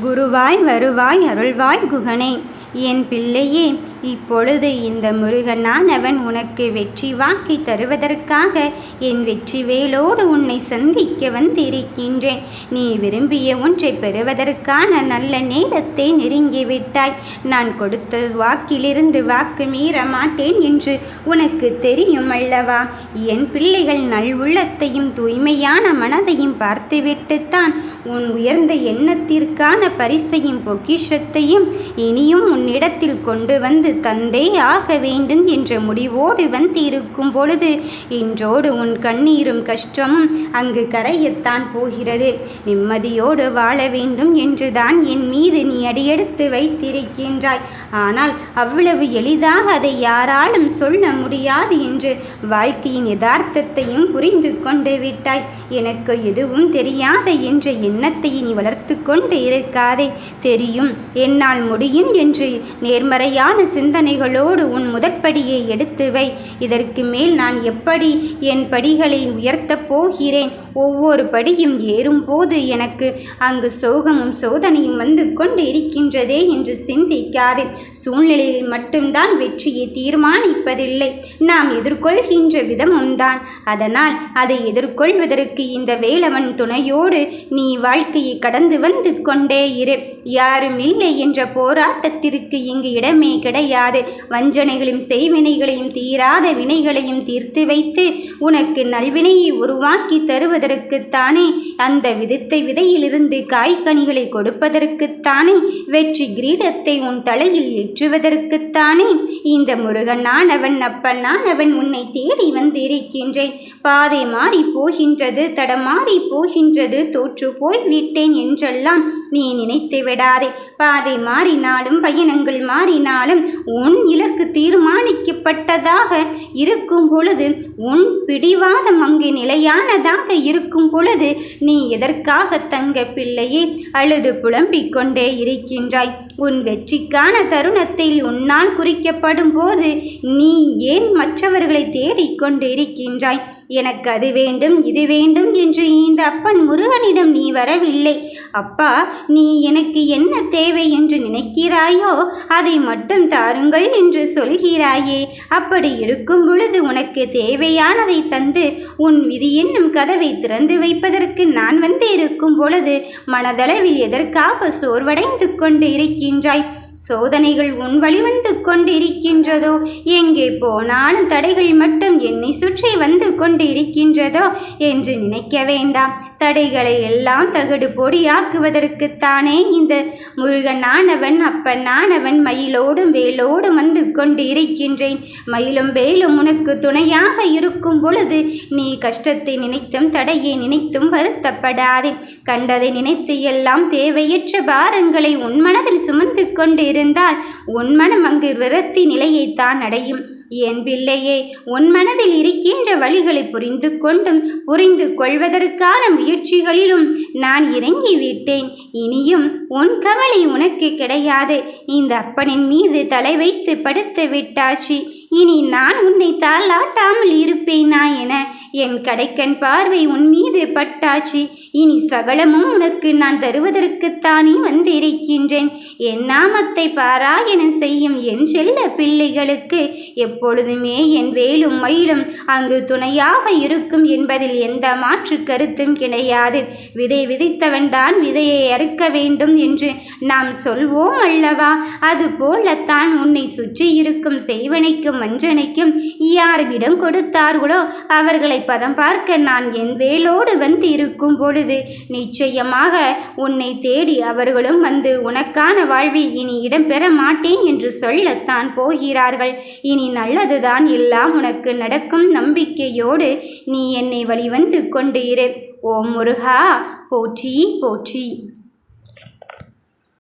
குருவாய் வருவாய் அருள்வாய் குகனே. என் பிள்ளையே, இப்பொழுது இந்த முருகனானவன் உனக்கு வெற்றி வாக்கை தருவதற்காக என் வெற்றி வேலோடு உன்னை சந்திக்க வந்திருக்கின்றேன். நீ விரும்பிய ஒன்றை பெறுவதற்கான நல்ல நேரத்தை நெருங்கிவிட்டாய். நான் கொடுத்த வாக்கிலிருந்து வாக்கு மீற மாட்டேன் என்று உனக்கு தெரியும் அல்லவா? என் பிள்ளைகள் நல்வுள்ளத்தையும் தூய்மையான மனதையும் பார்த்துவிட்டுத்தான் உன் உயர்ந்த எண்ணத்திற்கான பரிசையும் பொக்கிஷத்தையும் இனியும் உன்னிடத்தில் கொண்டு வந்து தந்தே ஆக வேண்டும் என்ற முடிவோடு வந்திருக்கும் பொழுது இன்றோடு உன் கண்ணீரும் கஷ்டமும் அங்கு கரையத்தான் போகிறது. நிம்மதியோடு வாழ வேண்டும் என்றுதான் என் மீது நீ அடியெடுத்து வைத்திருக்கின்றாய். ஆனால் அவ்வளவு எளிதாக அதை யாராலும் சொல்ல முடியாது என்று வாழ்க்கையின் யதார்த்தத்தையும் புரிந்து கொண்டு விட்டாய். எனக்கு எதுவும் தெரியாத என்ற எண்ணத்தை நீ வளர்த்து கொண்டு இருக்காதே. தெரியும், என்னால் முடியும் என்று நேர்மறையான சிந்தனைகளோடு உன் முதற்படியை எடுத்து வை. இதற்கு மேல் நான் எப்படி என் படிகளை உயர்த்தப் போகிறேன்? ஒவ்வொரு படியும் ஏறும்போது எனக்கு அங்கு சோகமும் சோதனையும் வந்து கொண்டு இருக்கின்றதே என்று சிந்திக்காதே. சூழ்நிலையில் மட்டும்தான் வெற்றியை தீர்மானிப்பதில்லை, நாம் எதிர்கொள்கின்ற விதமும் தான். அதனால் அதை எதிர்கொள்வதற்கு இந்த வேலவன் துணையோடு நீ வாழ்க்கையை கடந்து வந்து கொண்டே இரு. யாரும் இல்லை என்ற போராட்டத்திற்கு இங்கு இடமே கிடையாது. வஞ்சனைகளையும் செய்வினைகளையும் தீராத வினைகளையும் தீர்த்து வைத்து உனக்கு நல்வினையை உருவாக்கி தருவதற்குத்தானே, அந்த விதையிலிருந்து காய்கனிகளை கொடுப்பதற்குத்தானே, வெற்றி கிரீடத்தை உன் தலையில் ஏற்றுவதற்குத்தானே இந்த முருகனானவன் அப்பனானவன் உன்னை தேடி வந்திருக்கின்றேன். பாதை மாறி போகின்றது, தடமாறி போகின்றது, தோற்று போய் விட்டேன் என்றெல்லாம் நீ நினைத்து விடாதே. பாதை மாறினாலும் பயணங்கள் மாறினாலும் உன் இலக்கு தீர்மானிக்கப்பட்டதாக இருக்கும் பொழுது, உன் பிடிவாதம் அங்கு நிலையானதாக இருக்கும் பொழுது நீ எதற்காக தங்க பிள்ளையே அழுது புலம்பிக் கொண்டே இருக்கின்றாய்? உன் வெற்றிக்கான தருணத்தில் உன்னால் குறிக்கப்படும் போது நீ ஏன் மற்றவர்களை தேடிக்கொண்டு இருக்கின்றாய்? எனக்கு அது வேண்டும் இது வேண்டும் என்று இந்த அப்பன் முருகனிடம் நீ வரவில்லை. அப்பா, நீ எனக்கு என்ன தேவை என்று நினைக்கிறாயோ அதை மட்டும் தாருங்கள் என்று சொல்கிறாயே. அப்படி இருக்கும் பொழுது உனக்கு தேவையானதை தந்து உன் விதி என்னும் கதவை திறந்து வைப்பதற்கு நான் வந்து இருக்கும் பொழுது மனதளவில் எதற்காக சோர்வடைந்து கொண்டு இருக்கின்றாய்? சோதனைகள் உன் வழி வந்து கொண்டிருக்கின்றதோ? எங்கே போனாலும் தடைகள் மட்டும் என்னை சுற்றி வந்து கொண்டு இருக்கின்றதோ என்று நினைக்க வேண்டாம். தடைகளை எல்லாம் தகடு பொடியாக்குவதற்குத்தானே இந்த முருகனானவன் அப்பனானவன் மயிலோடும் வேலோடும் வந்து கொண்டு இருக்கின்றேன். மயிலும் வேலும் உனக்கு துணையாக இருக்கும் பொழுது நீ கஷ்டத்தை நினைத்தும் தடையை நினைத்தும் வருத்தப்படாதே. கண்டதை நினைத்து எல்லாம் தேவையற்ற பாரங்களை உன் மனதில் சுமந்து கொண்டு இருந்தால் உன் மனம் அங்கு விரக்தி நிலையைத்தான் அடையும். என் பிள்ளையே, உன் மனதில் இருக்கின்ற வழிகளை புரிந்து கொண்டும் புரிந்து கொள்வதற்கான முயற்சிகளிலும் நான் இறங்கிவிட்டேன். இனியும் உன் கவலை உனக்கு கிடையாது. இந்த அப்பனின் மீது தலை வைத்து படுத்து விட்டாச்சு. இனி நான் உன்னை தாளாட்டாமல் இருப்பேனா என என் கடைக்கண் பார்வை உன் மீது பட்டாச்சு. இனி சகலமும் உனக்கு நான் தருவதற்குத்தானே வந்திருக்கின்றேன். என் நாமத்தை பாராயணம் செய்யும் என் செல்ல பிள்ளைகளுக்கு எப்பொழுதுமே என் வேலும் மயிலும் அங்கு துணையாக இருக்கும் என்பதில் எந்த மாற்று கருத்தும் கிடையாது. விதை விதைத்தவன் தான் விதையை அறுக்க வேண்டும் என்று நாம் சொல்வோம் அல்லவா? அதுபோலத்தான் உன்னை சுற்றி இருக்கும் செய்வனைக்கும் வஞ்சனைக்கும் யார் இடம் கொடுத்தார்களோ அவர்களை பதம் பார்க்க நான் என் வேலோடு வந்து இருக்கும் பொழுது நிச்சயமாக உன்னை தேடி அவர்களும் வந்து உனக்கான வாழ்வில் இனி இடம்பெற மாட்டேன் என்று சொல்லத்தான் போகிறார்கள். இனி நல்லதுதான் எல்லாம் உனக்கு நடக்கும் நம்பிக்கையோடு நீ என்னை வழிவந்து கொண்டு இரு. ஓம் முருகா போற்றி போற்றி.